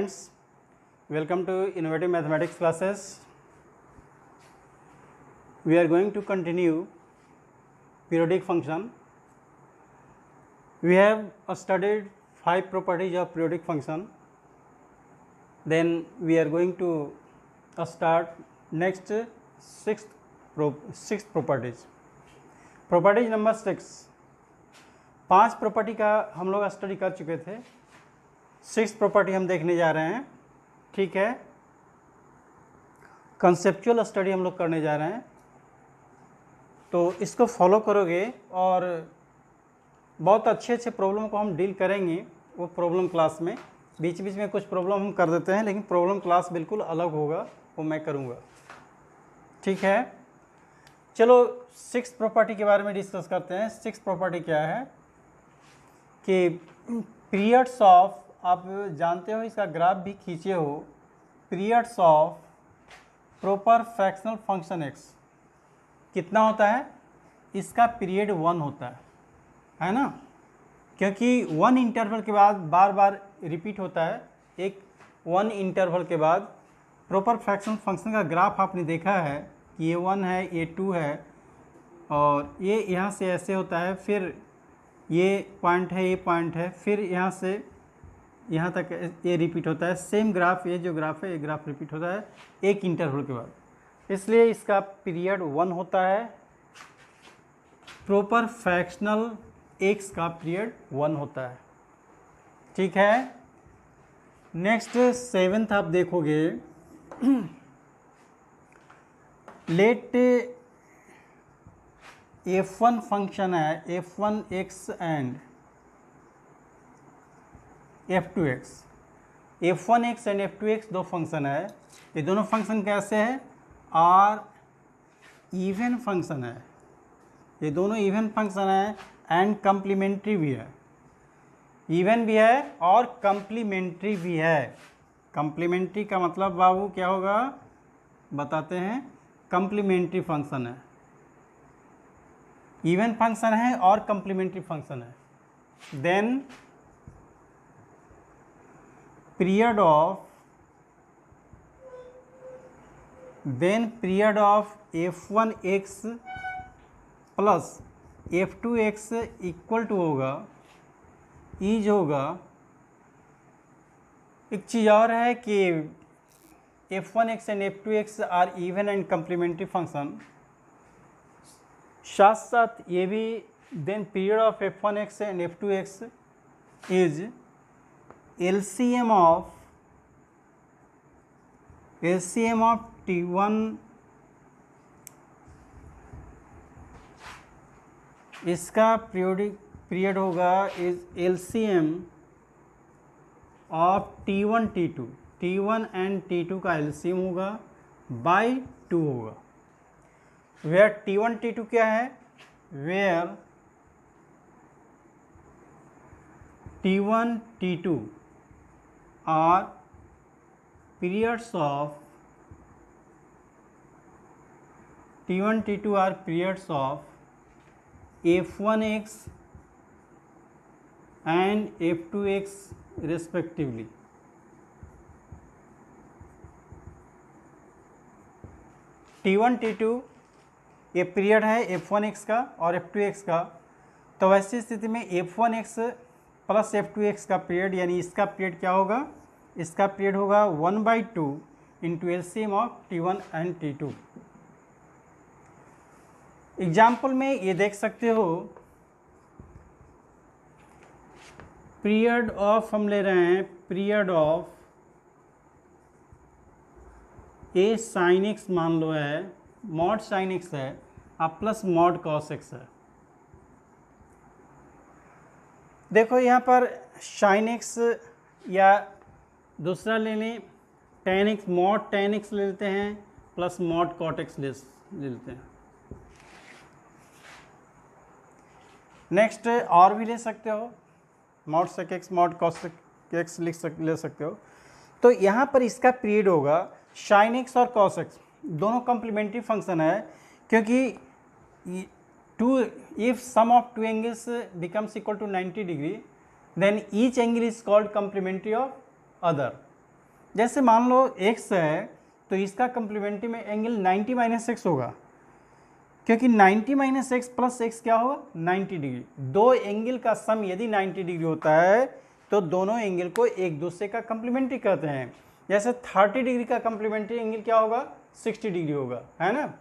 Friends, welcome to Innovative Mathematics classes. We are going to continue periodic function. We have studied 5 properties of periodic function. Then we are going to start next sixth properties. Property number 6. 5 property का हम लोग study कर चुके थे. 6 property हम देखने जा रहे हैं. ठीक है, कंसेप्चुअल स्टडी हम लोग करने जा रहे हैं. तो इसको फॉलो करोगे और बहुत अच्छे अच्छे प्रॉब्लम को हम डील करेंगे. वो प्रॉब्लम क्लास में बीच बीच में कुछ प्रॉब्लम हम कर देते हैं, लेकिन प्रॉब्लम क्लास बिल्कुल अलग होगा, वो मैं करूँगा. ठीक है, चलो 6 प्रॉपर्टी के बारे में डिस्कस करते हैं. 6 प्रॉपर्टी क्या है कि पीरियड्स ऑफ, आप जानते हो इसका ग्राफ भी खींचे हो, periods of proper fractional function x कितना होता है, इसका पीरियड 1 होता है ना, क्योंकि 1 इंटरवल के बाद बार बार रिपीट होता है. एक 1 इंटरवल के बाद प्रॉपर फ्रैक्शनल फंक्शन का ग्राफ आपने देखा है कि ये 1 है, ये 2 है, और ये यहाँ से ऐसे होता है, फिर ये पॉइंट है, ये पॉइंट है, फिर यहाँ से यहाँ तक ये रिपीट होता है. सेम ग्राफ, ये जो ग्राफ है ये ग्राफ रिपीट होता है एक इंटरवल के बाद, इसलिए इसका पीरियड 1 होता है. प्रॉपर फ्रैक्शनल एक्स का पीरियड 1 होता है. ठीक है, नेक्स्ट 7th आप देखोगे. लेट f1 फंक्शन है, f1x and f2x. f1x and f2x दो फंक्शन है. ये दोनों फंक्शन कैसे हैं, आर इवन फंक्शन है. ये दोनों इवन फंक्शन है एंड कम्प्लीमेंट्री भी है. इवन भी है और कम्प्लीमेंट्री भी है. कम्प्लीमेंट्री का मतलब बाबू क्या होगा बताते हैं. कम्प्लीमेंट्री फंक्शन है, इवन फंक्शन है और कम्प्लीमेंट्री फंक्शन है. Then period of f1x plus f2x equal to होगा, ईज होगा. एक चीज़ और है कि f1x and f2x are even and complementary function. साथ साथ ये भी then period of f1x and f2x is LCM of T1, इसका पीरियड होगा is LCM of T1 T2. T1 and T2 का LCM होगा बाई 2 होगा. वेयर T1 T2 क्या है, where T1 T2 are periods of T1 T2 are periods of f1x and f2x respectively. T1 T2 ये period है f1x का और f2x का. तो वैसी स्थिति में f1x प्लस f2x का पीरियड, यानी इसका पीरियड क्या होगा, इसका पीरियड होगा 1/2 into LCM of T1 and T2. Example में ये देख सकते हो, पीरियड ऑफ हम ले रहे हैं, period of A sine x मान लो है, मॉड साइन एक्स है, आप प्लस मॉड कॉस एक्स है. देखो यहाँ पर साइन एक्स या दूसरा ले लें ten x, mod ten x ले लेते हैं, प्लस मॉड कॉट एक्स ले लेते हैं. नेक्स्ट और भी ले सकते हो, mod sec x, mod cos x ले सकते हो. तो यहाँ पर इसका पीरियड होगा साइन एक्स और कॉस एक्स दोनों कम्प्लीमेंट्री फंक्शन है, क्योंकि if sum of two angles becomes equal to 90 degree, then each angle is called complementary of other. जैसे मान लो x है तो इसका कम्प्लीमेंट्री में एंगल 90 माइनस एक्स होगा, क्योंकि 90 माइनस एक्स प्लस एक्स क्या होगा 90 डिग्री। दो एंगल का सम यदि 90 डिग्री होता है तो दोनों एंगल को एक दूसरे का कम्प्लीमेंट्री कहते हैं। जैसे 30 डिग्री का कम्प्लीमेंट्री एंगल क्या होगा 60 डिग्री होगा, है ना,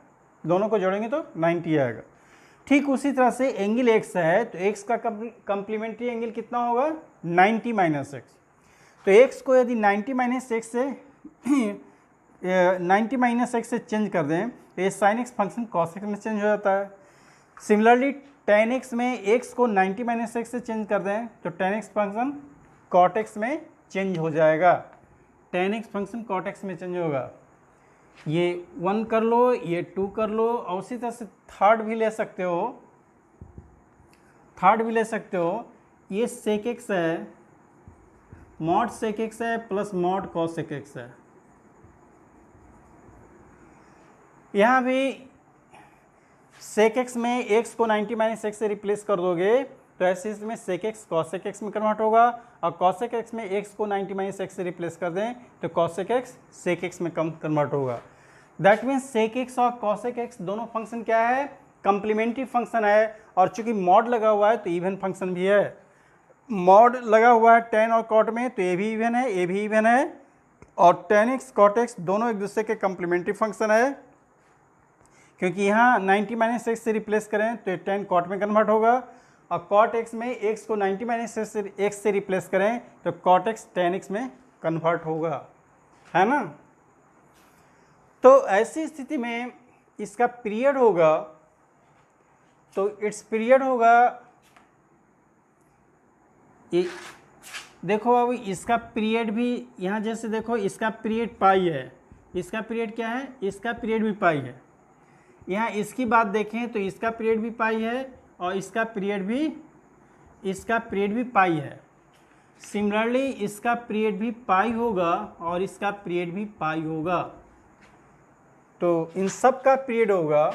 दोनों को जोड़ेंगे तो 90 आएगा। ठीक उसी तरह से एंगल x है तो x का कम्प्लीमेंट्री एंगल कितना होगा 90 माइनस एक्स। तो x को यदि 90 माइनस एक्स से 90 माइनस एक्स से चेंज कर दें तो ये sine x function cos x में चेंज हो जाता है। सिमिलरली टेन एक्स में x को 90 माइनस एक्स से चेंज कर दें तो tan x function cot x में चेंज हो जाएगा, tan x function cot x में चेंज होगा। ये 1 कर लो, ये 2 कर लो, और उसी तरह से थर्ड भी ले सकते हो, ये सेक एक्स है, मॉड सेक एक्स है plus mod cosec x है। यहाँ भी सेक एक्स में एक्स को 90 माइनस एक्स से रिप्लेस कर दोगे तो ऐसे इसमें सेक एक्स कॉसेक एक्स में कन्वर्ट होगा, और कॉसेक एक्स में एक्स को 90 माइनस एक्स से रिप्लेस कर दें तो कॉसेक एक्स सेक एक्स में कन्वर्ट होगा। दैट मीन्स सेक एक्स और कॉसेक एक्स दोनों फंक्शन क्या है कम्प्लीमेंट्री फंक्शन है, और चूंकि मॉड लगा हुआ है तो इवन फंक्शन भी है। मॉड लगा हुआ है टेन और कॉट में तो ये भी इवन है, ये भी इवन है, और टेन एक्स कॉट एक्स दोनों एक दूसरे के कम्प्लीमेंट्री फंक्शन है, क्योंकि यहाँ 90 माइनस एक्स से रिप्लेस करें तो ये टेन कॉट में कन्वर्ट होगा, और कॉट एक्स में एक्स को 90 माइनस एक्स से रिप्लेस करें तो कॉट एक्स टेन एक्स में कन्वर्ट होगा, है ना। तो ऐसी स्थिति में इसका पीरियड होगा, तो इट्स पीरियड होगा ये, देखो अब इसका पीरियड भी यहाँ जैसे देखो इसका पीरियड पाई है, इसका पीरियड क्या है, इसका पीरियड भी पाई है। यहाँ इसकी बात देखें तो इसका पीरियड भी पाई है और इसका पीरियड भी पाई है। सिमिलरली इसका पीरियड भी पाई होगा और इसका पीरियड भी पाई होगा, तो इन सब का पीरियड होगा।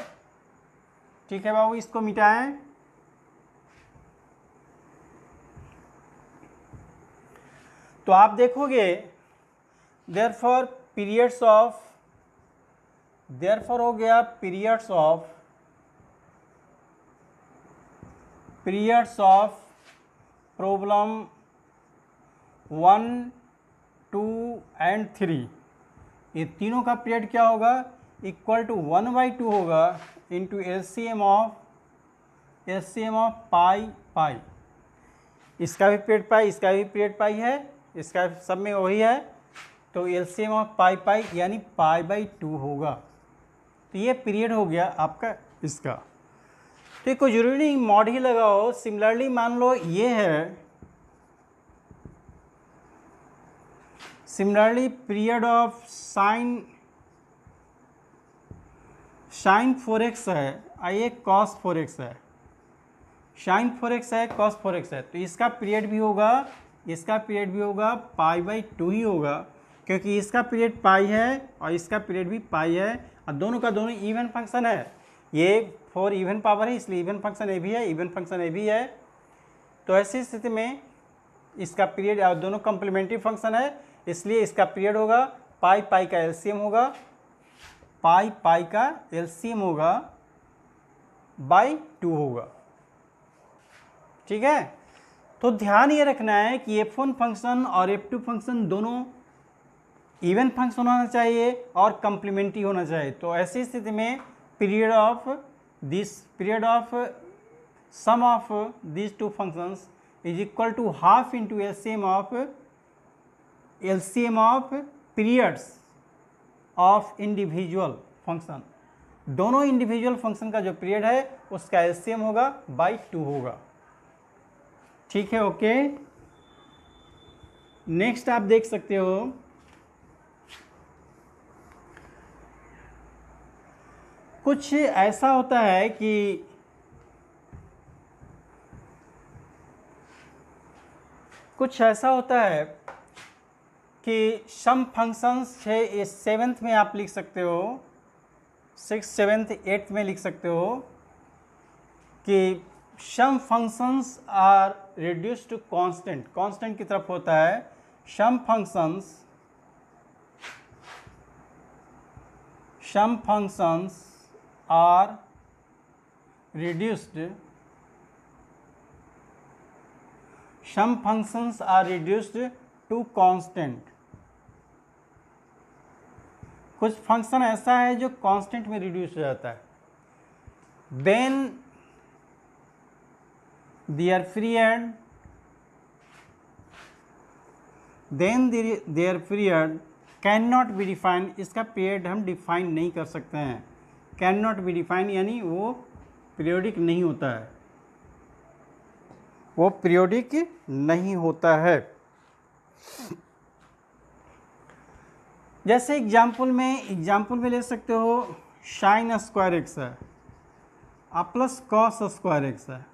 ठीक है बाबू, इसको मिटाएं। तो आप देखोगे देयरफॉर हो गया पीरियड्स ऑफ प्रॉब्लम 1, 2 एंड 3, ये तीनों का पीरियड क्या होगा इक्वल टू 1/2 होगा इंटू एलसीएम ऑफ पाई। इसका भी पीरियड पाई, इसका भी पीरियड पाई है, इसका सब में वही है, तो एलसीएम ऑफ पाई यानी पाई/2 होगा। तो ये पीरियड हो गया आपका इसका। तो ये कोई जरूरी नहीं मॉड ही लगाओ। सिमिलरली मान लो ये है, similarly period of sign 4x है, आइए cos 4x है, sin 4x है, cos 4x है, तो इसका पीरियड भी होगा, इसका पीरियड भी होगा पाई/2 ही होगा, क्योंकि इसका पीरियड पाई है और इसका पीरियड भी पाई है, और दोनों का दोनों इवन फंक्शन है। ये 4 इवन पावर है इसलिए इवन फंक्शन ए भी है, इवन फंक्शन ए भी है। तो ऐसी स्थिति में इसका पीरियड और दोनों कम्प्लीमेंट्री फंक्शन है, इसलिए इसका पीरियड होगा पाई का एलसीएम होगा, पाई का एलसीएम होगा /2 होगा। ठीक है, तो ध्यान ये रखना है कि f1 फंक्शन और f2 फंक्शन दोनों इवन फंक्शन होना चाहिए और कम्प्लीमेंट्री होना चाहिए। तो ऐसी स्थिति में period of sum of these two functions is equal to half into LCM of periods of individual function. दोनों इंडिविजुअल फंक्शन का जो पीरियड है उसका एलसीएम होगा /2 होगा। ठीक है, ओके। नेक्स्ट आप देख सकते हो, कुछ ऐसा होता है कि सम फंक्शंस 7th में आप लिख सकते हो, 6th 7th 8th में लिख सकते हो कि some functions are reduced to constant की तरफ होता है। Some functions some functions are reduced to constant। कुछ फंक्शन ऐसा है जो कांस्टेंट में रिड्यूस हो जाता है। Then there period can not be defined. इसका पीरियड हम डिफाइन नहीं कर सकते हैं। कैन नॉट बी डिफाइंड यानी वो पीरियोडिक नहीं होता है, वो पीरियोडिक नहीं होता है। जैसे एग्जाम्पल में ले सकते हो साइन स्क्वायर एक्स है प्लस कॉस स्क्वायर एक्स है।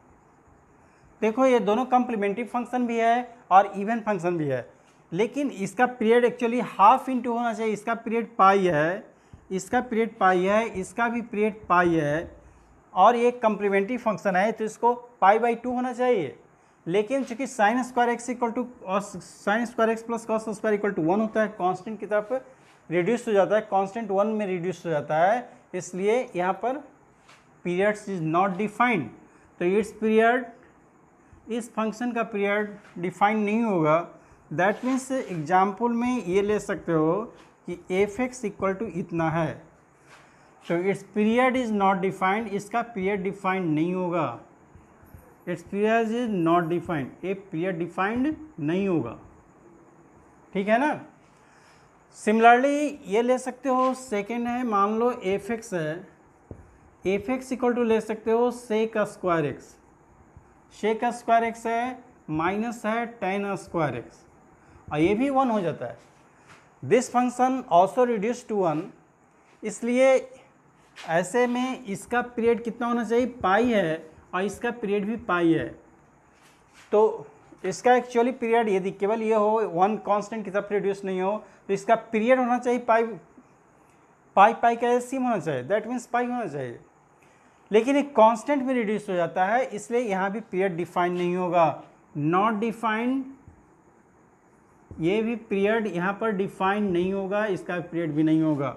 देखो ये दोनों कॉम्प्लीमेंट्री फंक्शन भी है और इवन फंक्शन भी है, लेकिन इसका पीरियड एक्चुअली हाफ इंटू होना चाहिए। इसका पीरियड पाई है, इसका पीरियड पाई है, इसका भी पीरियड पाई है, और ये कॉम्प्लीमेंट्री फंक्शन है तो इसको पाई बाई 2 होना चाहिए। लेकिन चूंकि sine square x equal to sine square x plus cos square equal to 1 होता है, कांस्टेंट की तरफ रिड्यूस हो जाता है, कांस्टेंट 1 में रिड्यूस हो जाता है, इसलिए यहाँ पर पीरियड्स इज नॉट डिफाइंड। तो इट्स पीरियड, इस फंक्शन का पीरियड डिफाइन नहीं होगा। दैट मीन्स एग्जाम्पल में ये ले सकते हो कि एफ एक्स इक्वल टू इतना है, तो it's period is not defined. इसका पीरियड डिफाइंड नहीं होगा। It's period is not defined, ये पीरियड डिफाइंड नहीं होगा। ठीक है ना। सिमिलरली ये ले सकते हो, सेकेंड है, मान लो एफ एक्स है, एफ एक्स इक्वल टू ले सकते हो sec square x. Sec square x है माइनस है टेन स्क्वायर एक्स, और ये भी 1 हो जाता है। This function also reduce to 1, इसलिए ऐसे में इसका पीरियड कितना होना चाहिए, पाई है, और इसका पीरियड भी पाई है। तो इसका एक्चुअली पीरियड यदि केवल ये हो 1 कांस्टेंट की तरफ रिड्यूस नहीं हो, तो इसका पीरियड होना चाहिए पाई का एलसीएम होना चाहिए, दैट मीन्स पाई होना चाहिए। लेकिन एक कांस्टेंट में रिड्यूस हो जाता है, इसलिए यहाँ भी पीरियड डिफाइन नहीं होगा। नॉट डिफाइंड, ये भी पीरियड यहाँ पर डिफाइन नहीं होगा, इसका पीरियड भी नहीं होगा।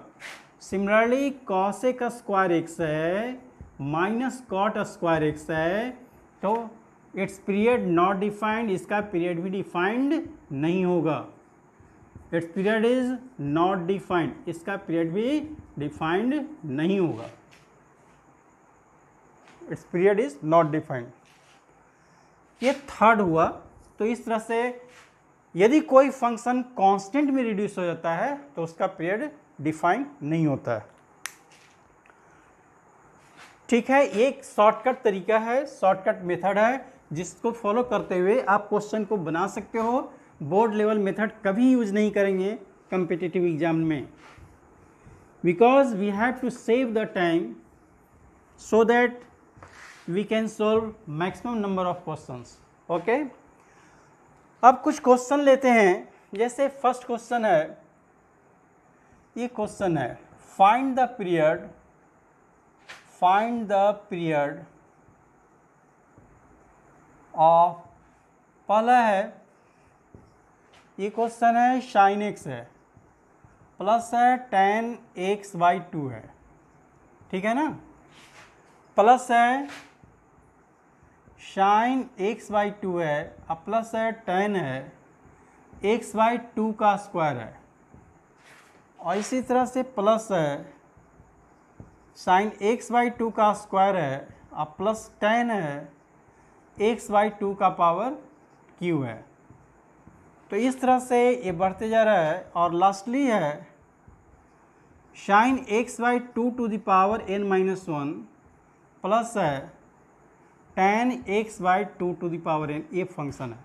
सिमिलरली कॉसेक स्क्वायर एक्स है माइनस कॉट स्क्वायर एक्स है, तो इट्स पीरियड नॉट डिफाइंड, इसका पीरियड भी डिफाइंड नहीं होगा। It's period is not defined, इसका पीरियड भी डिफाइंड नहीं होगा। It's period is not defined. ये थर्ड हुआ। तो इस तरह से यदि कोई फंक्शन कांस्टेंट में रिड्यूस हो जाता है तो उसका पीरियड डिफाइन नहीं होता है। ठीक है, एक शॉर्टकट तरीका है, शॉर्टकट मेथड है, जिसको फॉलो करते हुए आप क्वेश्चन को बना सकते हो। बोर्ड लेवल मेथड कभी यूज नहीं करेंगे कम्पिटिटिव एग्जाम में, because we have to save the time so that we can solve maximum number of questions. Okay, अब कुछ क्वेश्चन लेते हैं। जैसे फर्स्ट क्वेश्चन है, ये क्वेश्चन है फाइंड द पीरियड ऑफ, पहला है ये क्वेश्चन है साइन एक्स है प्लस है टेन एक्स बाई 2 है, ठीक है ना, प्लस है साइन एक्स बाई 2 है, अब प्लस है टेन है एक्स बाई 2 का स्क्वायर है, और इसी तरह से प्लस है साइन एक्स बाई 2 का स्क्वायर है, अब प्लस टेन है एक्स बाई 2 का पावर क्यू है। तो इस तरह से ये बढ़ते जा रहा है, और लास्टली है sine x by 2 to the power n minus 1 plus है tan x by 2 to the power n, ये फंक्शन है,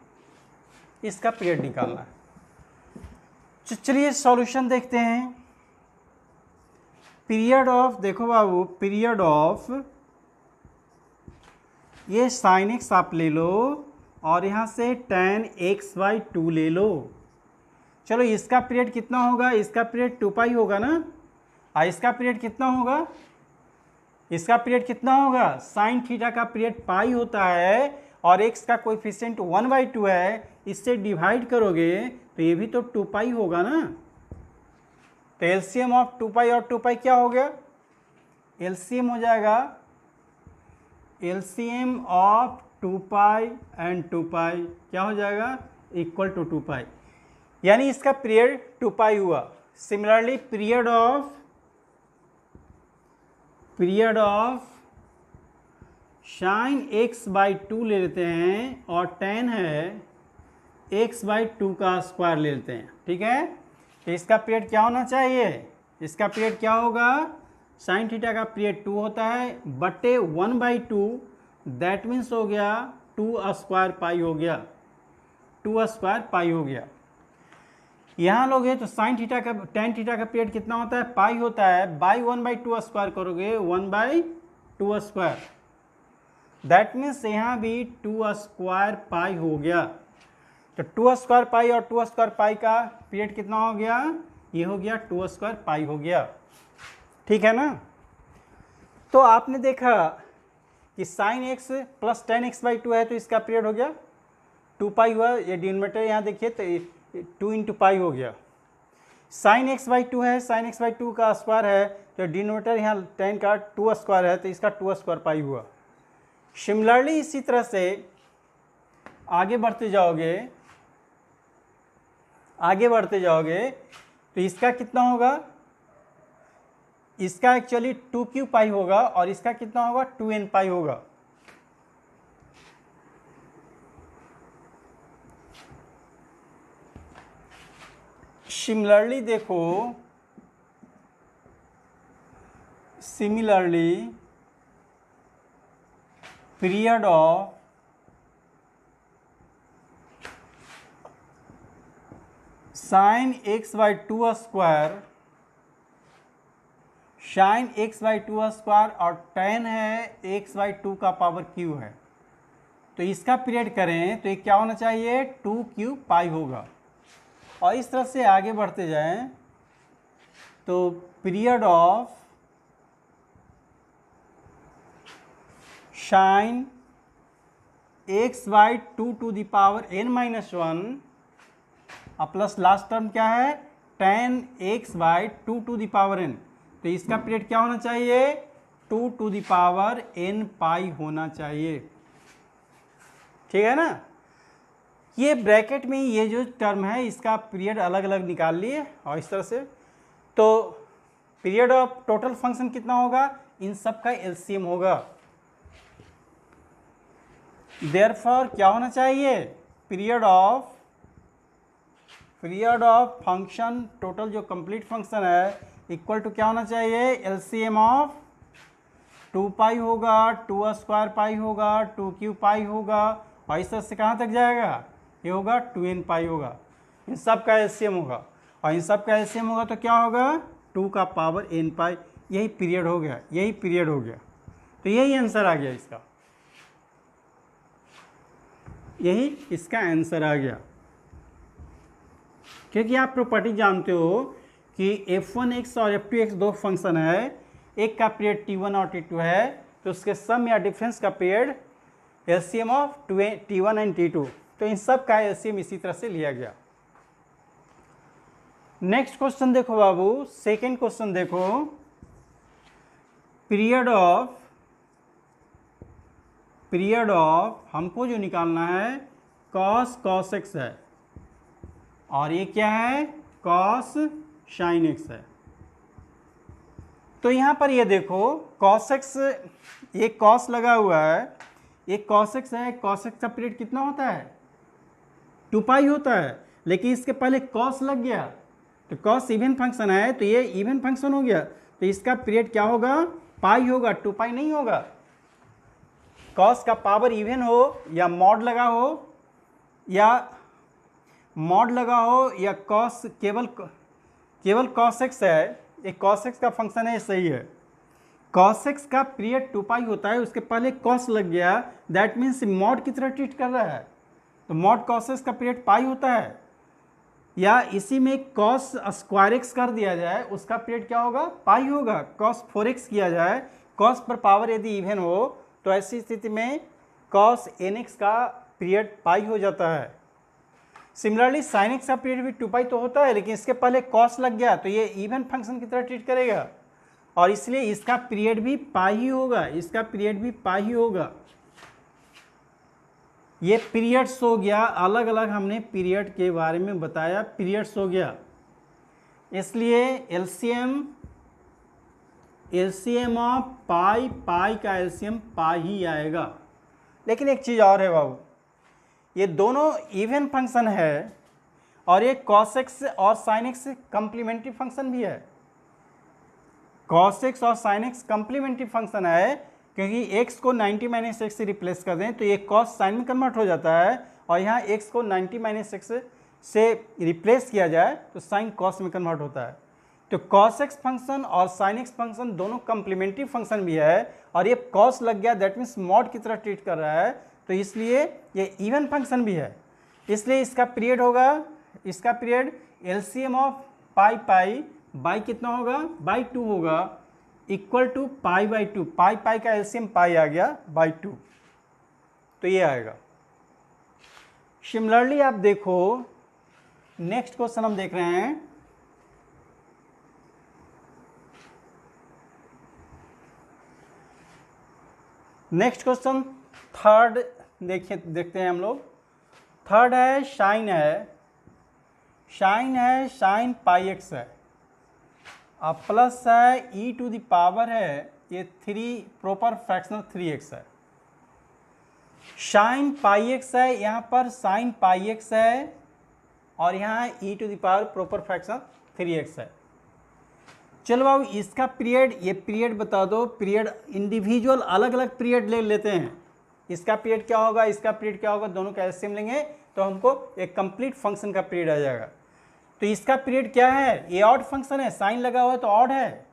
इसका पीरियड निकालना है। चलिए सॉल्यूशन देखते हैं। पीरियड ऑफ, देखो बाबू, पीरियड ऑफ ये साइन एक्स आप ले लो और यहाँ से टेन एक्स बाई 2 ले लो। चलो इसका पीरियड कितना होगा, इसका पीरियड 2 पाई होगा ना, और इसका पीरियड कितना होगा, इसका पीरियड कितना होगा, साइन थीटा का पीरियड पाई होता है और एक्स का कोएफिशिएंट 1/2 है, इससे डिवाइड करोगे तो ये भी तो 2 पाई होगा ना। तो एलसीएम ऑफ 2 पाई और 2 पाई क्या हो गया, एलसीएम हो जाएगा एलसीएम ऑफ 2 पाई एंड 2 पाई क्या हो जाएगा, इक्वल टू 2 पाई, यानी इसका पीरियड 2 पाई हुआ। Similarly period of sign x by 2 ले लेते हैं और tan है x बाई 2 का स्क्वायर ले लेते हैं, ठीक है। तो इसका पीरियड क्या होना चाहिए, इसका पीरियड क्या होगा, साइन थीटा का पीरियड 2 होता है बटे 1/2, दैट मीन्स हो गया 2 स्क्वायर पाई हो गया, 2 स्क्वायर पाई हो गया। यहाँ लोगे तो साइन थीटा का tan थीटा का पीरियड कितना होता है, पाई होता है, बाई 1/2 स्क्वायर करोगे 1/2 स्क्वायर, दैट मीन्स यहाँ भी 2 स्क्वायर पाई हो गया। तो 2 स्क्वायर पाई और 2 स्क्वायर पाई का पीरियड कितना हो गया, ये हो गया 2 स्क्वायर पाई हो गया, ठीक है ना। तो आपने देखा कि sign x plus tan x/2 है तो इसका पीरियड हो गया 2 पाई हुआ, ये डिनोमिनेटर यहाँ देखिए तो 2 इंटू पाई हो गया। साइन x/2 है, साइन x/2 का स्क्वायर है तो डिनोमिनेटर यहाँ tan का 2 स्क्वायर है तो इसका 2 स्क्वायर पाई हुआ। सिमिलरली इसी तरह से आगे बढ़ते जाओगे तो इसका कितना होगा, इसका एक्चुअली 2q पाई होगा और इसका कितना होगा 2n पाई होगा। सिमिलरली देखो, period of sine x/2 square, sine x/2 square और tan है x/2 का पावर q है, तो इसका पीरियड करें तो ये क्या होना चाहिए 2q पाई होगा। और इस तरह से आगे बढ़ते जाएं तो period of sine x/2 to the power n-1 plus last term क्या है tan x/2 to the power n, तो इसका पीरियड क्या होना चाहिए 2 to the power n pi होना चाहिए, ठीक है ना। ये ब्रैकेट में ये जो टर्म है इसका पीरियड अलग अलग निकाल लिए और इस तरह से, तो पीरियड ऑफ टोटल फंक्शन कितना होगा, इन सब का एलसीएम होगा। देयरफॉर क्या होना चाहिए, पीरियड ऑफ फंक्शन टोटल जो कंप्लीट फंक्शन है इक्वल टू क्या होना चाहिए, एलसीएम ऑफ 2 पाई होगा, 2 स्क्वायर पाई होगा, 2q पाई होगा और इस तरह से कहाँ तक जाएगा, ये होगा 2n पाई होगा। इन सब का एलसीएम होगा और इन सब का एलसीएम होगा तो क्या होगा 2 का पावर n पाई, यही पीरियड हो गया, तो यही आंसर आ गया इसका, यही इसका आंसर आ गया। क्योंकि आप प्रॉपर्टी जानते हो कि f1x और f2x दो फंक्शन है, एक का पीरियड t1 और t2 है तो उसके सम या डिफरेंस का period LCM of t1 and t2, तो इन सब का एलसीएम इसी तरह से लिया गया। नेक्स्ट क्वेश्चन देखो बाबू, सेकेंड क्वेश्चन देखो, पीरियड ऑफ हमको जो निकालना है cos x है और ये क्या है cos sin x है। तो यहाँ पर ये देखो cos x, ये cos लगा हुआ है, ये cos x है, cos x का पीरियड कितना होता है 2 पाई होता है, लेकिन इसके पहले cos लग गया तो cos इवन फंक्शन है तो ये इवन फंक्शन हो गया, तो इसका पीरियड क्या होगा पाई होगा, 2 पाई नहीं होगा। cos का पावर इवन हो या मॉड लगा हो या cos केवल cos x है, एक cos x का फंक्शन है, सही है। cos x का पीरियड 2 पाई होता है, उसके पहले cos लग गया, दैट मीन्स मॉड की तरह ट्रीट कर रहा है, तो मॉड cos x का पीरियड पाई होता है। या इसी में cos स्क्वायर x कर दिया जाए, उसका पीरियड क्या होगा पाई होगा। cos 4x किया जाए, cos पर पावर यदि इवन हो तो ऐसी स्थिति में cos nx का पीरियड पाई हो जाता है। सिमिलरली साइन एक्स का पीरियड भी 2 पाई तो होता है, लेकिन इसके पहले कॉस लग गया तो ये इवन फंक्शन की तरह ट्रीट करेगा और इसलिए इसका पीरियड भी पाई ही होगा, इसका पीरियड भी पाई ही होगा। ये पीरियड्स हो गया, अलग अलग हमने पीरियड के बारे में बताया, पीरियड्स हो गया, इसलिए एलसीएम ऑफ पाई का एलसीएम पाई ही आएगा। लेकिन एक चीज़ और है बाबू, ये दोनों इवन फंक्शन है और ये cos x और sin x कम्प्लीमेंट्री फंक्शन भी है। cos x और sin x कम्प्लीमेंट्री फंक्शन है, क्योंकि x को 90 - x से रिप्लेस कर दें तो ये cos sin में कन्वर्ट हो जाता है और यहाँ x को 90 - x से रिप्लेस किया जाए तो sin cos में कन्वर्ट होता है। तो cos x फंक्शन और sin x फंक्शन दोनों कम्प्लीमेंट्री फंक्शन भी है और ये cos लग गया, दैट मीन्स मॉड की तरह ट्रीट कर रहा है, तो इसलिए ये इवन फंक्शन भी है। इसलिए इसका पीरियड होगा, इसका period LCM of pi by कितना होगा, बाई 2 होगा, इक्वल टू पाई बाई 2। पाई का एलसीएम पाई आ गया बाई 2, तो ये आएगा। सिमिलरली आप देखो नेक्स्ट क्वेश्चन हम देख रहे हैं, नेक्स्ट क्वेश्चन थर्ड देखते हैं हम लोग। थर्ड है साइन साइन पाई एक्स है, अब प्लस है e टू द पावर है ये 3 प्रॉपर फ्रैक्शनल 3x है। साइन पाई एक्स है, यहाँ पर साइन पाई एक्स है और यहाँ e to the power proper fractional 3x है। चलो बाबू इसका पीरियड, ये पीरियड बता दो, पीरियड इंडिविजुअल अलग अलग पीरियड ले लेते हैं। इसका पीरियड क्या होगा, इसका पीरियड क्या होगा, दोनों का एलसीएम लेंगे तो हमको एक कंप्लीट फंक्शन का पीरियड आ जाएगा। तो इसका पीरियड क्या है, ये ऑड फंक्शन है, साइन लगा हुआ है तो ऑड है,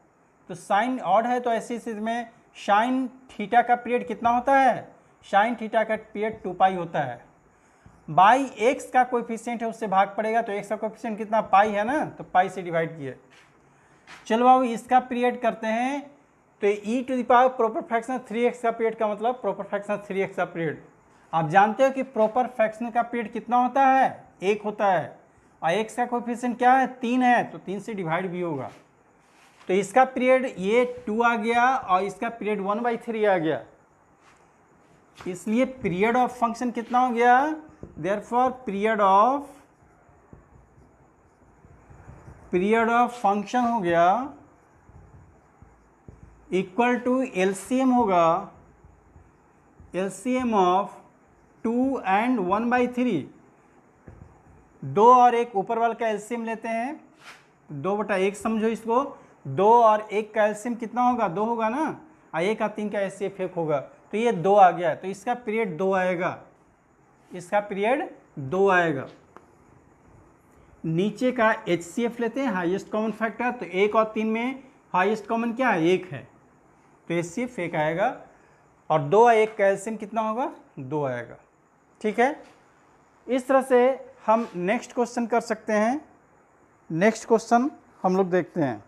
तो साइन ऑड है तो ऐसी स्थिति में साइन थीटा का पीरियड कितना होता है, साइन थीटा का पीरियड 2 पाई होता है। बाई एक्स का कोएफिशिएंट है उससे भाग पड़ेगा, तो एक्स का कोएफिशिएंट कितना पाई है ना, तो पाई से डिवाइड किए। चलो बाबू इसका पीरियड करते हैं, तो e to the power proper fractional 3x का पीरियड का मतलब प्रॉपर फ्रैक्शनल 3x का पीरियड। आप जानते हो कि प्रॉपर फ्रैक्शनल का पीरियड कितना होता है, 1 होता है और x का कोएफिशिएंट क्या है, 3 है, तो 3 से डिवाइड भी होगा। तो इसका पीरियड ये 2 आ गया और इसका पीरियड 1/3 आ गया, इसलिए पीरियड ऑफ फंक्शन कितना हो गया, देयरफॉर पीरियड ऑफ फंक्शन हो गया इक्वल टू एलसीएम होगा, एलसीएम ऑफ 2 and 1/3। 2 और 1 ऊपर वाले का एलसीएम लेते हैं, 2/1 समझो इसको, 2 और 1 का एलसीएम कितना होगा, 2 होगा ना, और 1 और 3 का एचसीएफ 1 होगा, तो ये 2 आ गया, तो इसका पीरियड 2 आएगा, इसका पीरियड 2 आएगा। नीचे का एचसीएफ लेते हैं, हाईएस्ट कॉमन फैक्टर, तो 1 और 3 में हाईएस्ट कॉमन क्या है, 1 है, तो एचसीएफ 1 आएगा और 2 और 1 का एलसीएम कितना होगा, 2 आएगा। ठीक है, इस तरह से हम नेक्स्ट क्वेश्चन कर सकते हैं। नेक्स्ट क्वेश्चन हम लोग देखते हैं।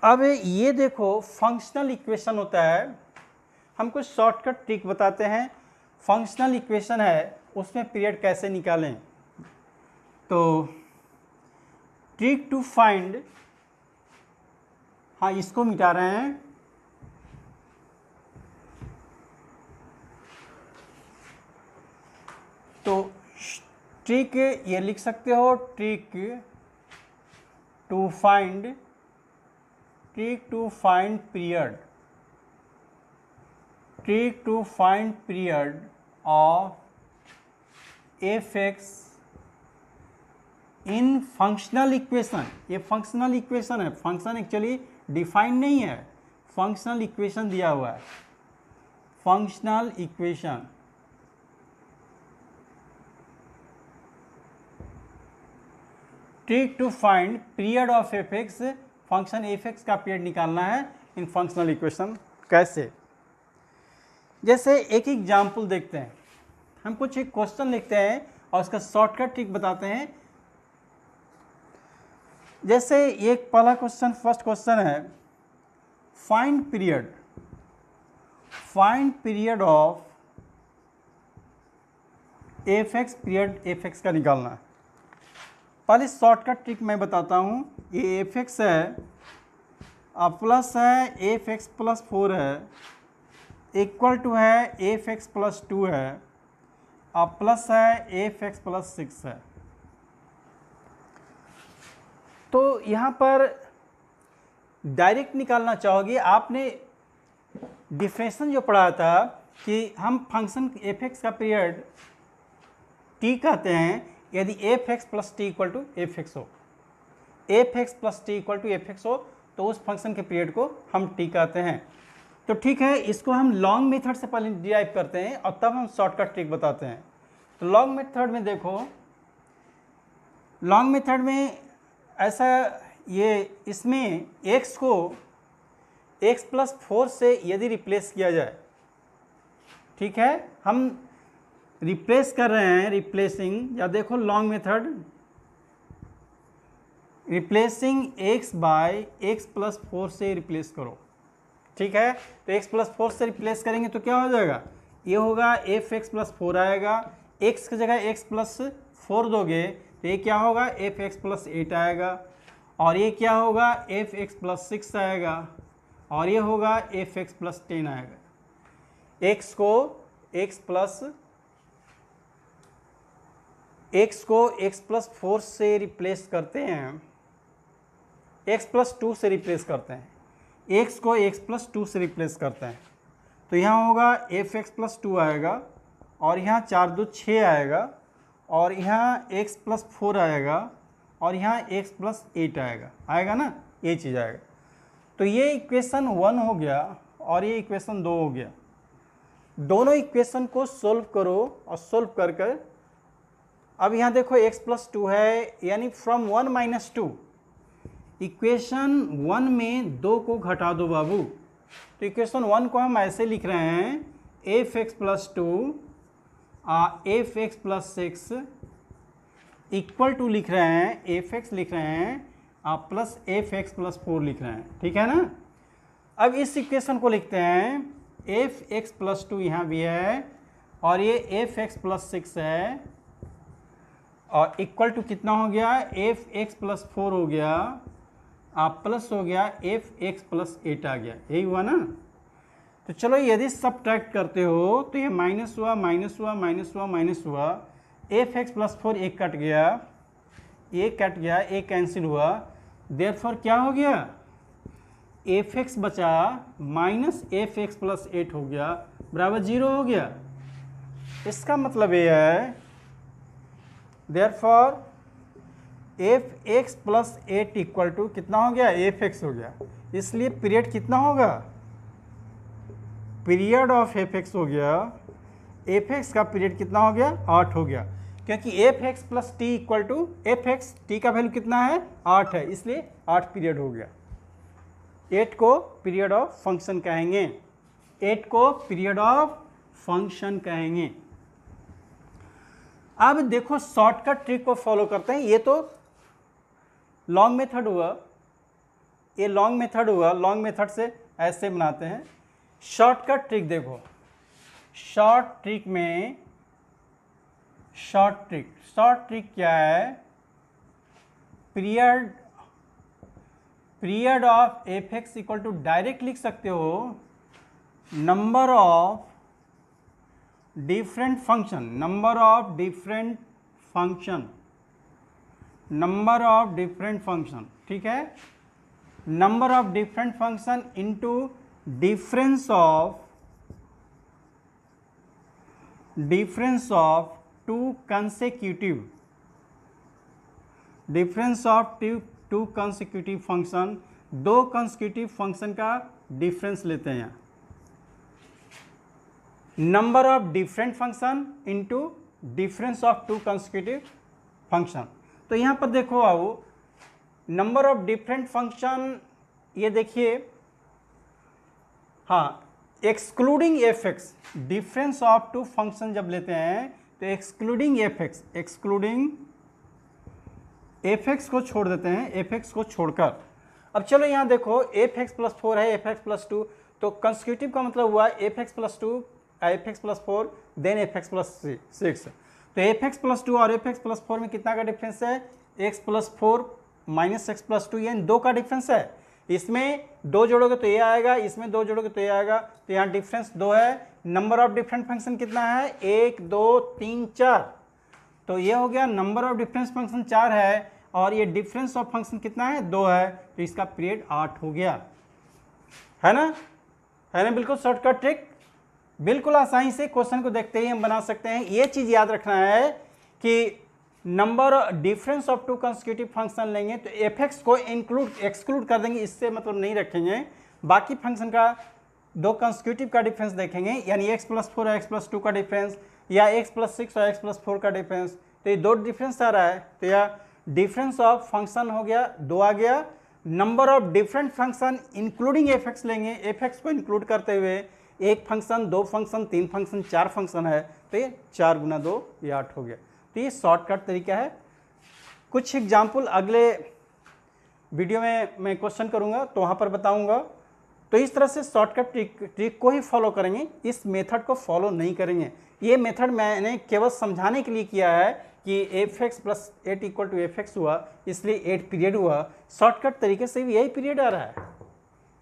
अब ये देखो फंक्शनल इक्वेशन होता है, हम कुछ शॉर्टकट ट्रिक बताते हैं। फंक्शनल इक्वेशन है उसमें पीरियड कैसे निकालें, तो ट्रिक टू फाइंड, हाँ इसको मिटा रहे हैं, तो ट्रिक ये लिख सकते हो, trick to find period, trick to find period of fx in functional equation. ये फंक्शनल इक्वेशन है, फंक्शन एक्चुअली डिफाइन नहीं है, फंक्शनल इक्वेशन दिया हुआ है, functional equation. Trick to find period of fx, function fx का पीरियड निकालना है इन फंक्शनल इक्वेशन। कैसे, जैसे एक एग्जाम्पल देखते हैं, हम कुछ एक क्वेश्चन लिखते हैं और उसका शॉर्टकट ट्रिक बताते हैं। जैसे एक पहला क्वेश्चन, फर्स्ट क्वेश्चन है, find period find period of F x, period F x का निकालना है। पहले शॉर्टकट ट्रिक मैं बताता हूँ। ये एफ एक्स है, अब प्लस है एफ एक्स प्लस 4 है, इक्वल टू है एफ एक्स प्लस 2 है, अब प्लस है एफ एक्स प्लस 6 है। तो यहाँ पर डायरेक्ट निकालना चाहोगे। आपने डिफरेंशिएशन जो पढ़ा था कि हम फंक्शन एफ एक्स का पीरियड टी कहते हैं यदि f x plus T equal to F x हो, f x plus T equal to F x हो तो उस फंक्शन के पीरियड को हम टी कहते हैं। तो ठीक है, इसको हम लॉन्ग मेथड से पहले डिराइव करते हैं और तब हम शॉर्टकट ट्रिक बताते हैं। तो लॉन्ग मेथड में देखो, लॉन्ग मेथड में ऐसा ये इसमें x को x प्लस 4 से यदि रिप्लेस किया जाए, ठीक है, हम रिप्लेस कर रहे हैं, रिप्लेसिंग, या देखो long method replacing x by x plus 4 से रिप्लेस करो, ठीक है। तो x प्लस 4 से रिप्लेस करेंगे तो क्या हो जाएगा, ये होगा एफ एक्स प्लस 4 आएगा, x की जगह x प्लस 4 दोगे तो ये क्या होगा एफ एक्स प्लस 8 आएगा, और ये क्या होगा एफ एक्स प्लस 6 आएगा, और ये होगा एफ एक्स प्लस 10 आएगा। x को x प्लस 4 से रिप्लेस करते हैं, x प्लस 2 से रिप्लेस करते हैं, x को x प्लस 2 से रिप्लेस करते हैं, तो यहाँ होगा एफ एक्स प्लस 2 आएगा, और यहाँ 4 2 6 आएगा, और यहाँ x प्लस 4 आएगा, और यहाँ x प्लस 8 आएगा ना, ये चीज़ आएगा। तो ये इक्वेशन 1 हो गया और ये इक्वेशन 2 हो गया। दोनों इक्वेशन को सोल्व करो, और सोल्व कर कर अब यहाँ देखो x प्लस 2 है, यानी फ्रॉम 1 माइनस 2, इक्वेशन 1 में 2 को घटा दो बाबू। तो इक्वेशन 1 को हम ऐसे लिख रहे हैं, F x plus 2 F x plus 6 equal to लिख रहे हैं, एफ एक्स लिख रहे हैं आप प्लस एफ एक्स प्लस 4 लिख रहे हैं, ठीक है ना। अब इस इक्वेशन को लिखते हैं, एफ एक्स प्लस 2 यहाँ भी है, और ये एफ एक्स प्लस 6 है, और इक्वल टू कितना हो गया, एफ एक्स प्लस 4 हो गया, आप प्लस हो गया एफ एक्स प्लस 8 आ गया, यही हुआ ना। तो चलो यदि सब्ट्रैक्ट करते हो तो ये माइनस हुआ, माइनस हुआ, माइनस हुआ, माइनस हुआ, एफ एक्स प्लस 4 एक कट गया, एक कट गया, एक कैंसिल हुआ, देयरफॉर क्या हो गया, एफ एक्स बचा माइनस एफ एक्स प्लस 8 हो गया, बराबर 0 हो गया। इसका मतलब ये है therefore F x plus 8 equal to कितना हो गया, एफ एक्स हो गया। इसलिए पीरियड कितना होगा, पीरियड ऑफ एफ एक्स हो गया, एफ एक्स का पीरियड कितना हो गया, 8 हो गया, क्योंकि F x plus T equal to F x, T का वैल्यू कितना है 8 है, इसलिए 8 पीरियड हो गया। 8 को पीरियड ऑफ फंक्शन कहेंगे, 8 को पीरियड ऑफ फंक्शन कहेंगे। अब देखो शॉर्टकट ट्रिक को फॉलो करते हैं। ये तो लॉन्ग मेथड हुआ, ये लॉन्ग मेथड हुआ, लॉन्ग मेथड से ऐसे बनाते हैं। शॉर्टकट ट्रिक देखो, शॉर्ट ट्रिक में शॉर्ट ट्रिक क्या है, period of F x equal to direct लिख सकते हो number of different function, number of different function, ठीक है, number of different function into difference of two consecutive function, दो कंसेक्यूटिव फंक्शन का डिफरेंस लेते हैं। Number of different function into difference of two consecutive function. तो यहाँ पर देखो आओ, नंबर ऑफ डिफरेंट फंक्शन, ये देखिए, हाँ, excluding F x, difference of two function जब लेते हैं तो एक्सक्लूडिंग एफ एक्स को छोड़ देते हैं, एफ एक्स को छोड़कर। अब चलो यहाँ देखो एफ एक्स प्लस 4 है, एफ एक्स प्लस 2, तो कंसेक्यूटिव का मतलब हुआ F x plus 2 F x plus 4 then F x plus 6। तो एफ एक्स प्लस 2 और एफ एक्स प्लस 4 में कितना का डिफरेंस है, x plus 4 minus x plus 2, यानी 2 का डिफरेंस है। इसमें 2 जोड़ोगे तो ये आएगा, इसमें 2 जोड़ोगे तो ये आएगा, तो यहाँ डिफरेंस 2 है। नंबर ऑफ डिफरेंट फंक्शन कितना है, 1 2 3 4। तो ये हो गया नंबर ऑफ डिफरेंस फंक्शन 4 है और ये डिफरेंस ऑफ फंक्शन कितना है, 2 है, तो इसका पीरियड 8 हो गया, है ना, है ना। बिल्कुल शॉर्टकट ट्रिक, बिल्कुल आसानी से क्वेश्चन को देखते ही हम बना सकते हैं। ये चीज़ याद रखना है कि number difference of 2 consecutive function लेंगे तो एफ एक्स को एक्सक्लूड कर देंगे, इससे मतलब नहीं रखेंगे। बाकी फंक्शन का 2 कंसेक्यूटिव का डिफरेंस देखेंगे, यानी एक्स प्लस 4 और एक्स प्लस 2 का डिफरेंस, या एक्स प्लस 6 और एक्स प्लस 4 का डिफरेंस। तो ये 2 डिफरेंस आ रहा है, तो यह डिफरेंस ऑफ फंक्शन हो गया, 2 आ गया। Number of different function including F x लेंगे, एफ एक्स को इंक्लूड करते हुए 1 फंक्शन 2 फंक्शन 3 फंक्शन 4 फंक्शन है, तो ये 4 गुना 2 ये 8 हो गया। तो ये शॉर्टकट तरीका है। कुछ एग्जाम्पल अगले वीडियो में मैं क्वेश्चन करूंगा तो वहाँ पर बताऊंगा। तो इस तरह से शॉर्टकट ट्रिक को ही फॉलो करेंगे, इस मेथड को फॉलो नहीं करेंगे। ये मेथड मैंने केवल समझाने के लिए किया है कि F x plus 8 equal to F x हुआ, इसलिए 8 पीरियड हुआ। शॉर्टकट तरीके से भी यही पीरियड आ रहा है,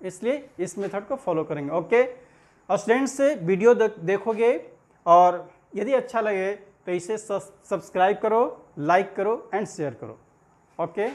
इसलिए इस मेथड को फॉलो करेंगे। ओके, और स्टूडेंट्स वीडियो देखोगे और यदि अच्छा लगे तो इसे सब्सक्राइब करो, लाइक करो एंड शेयर करो। ओके।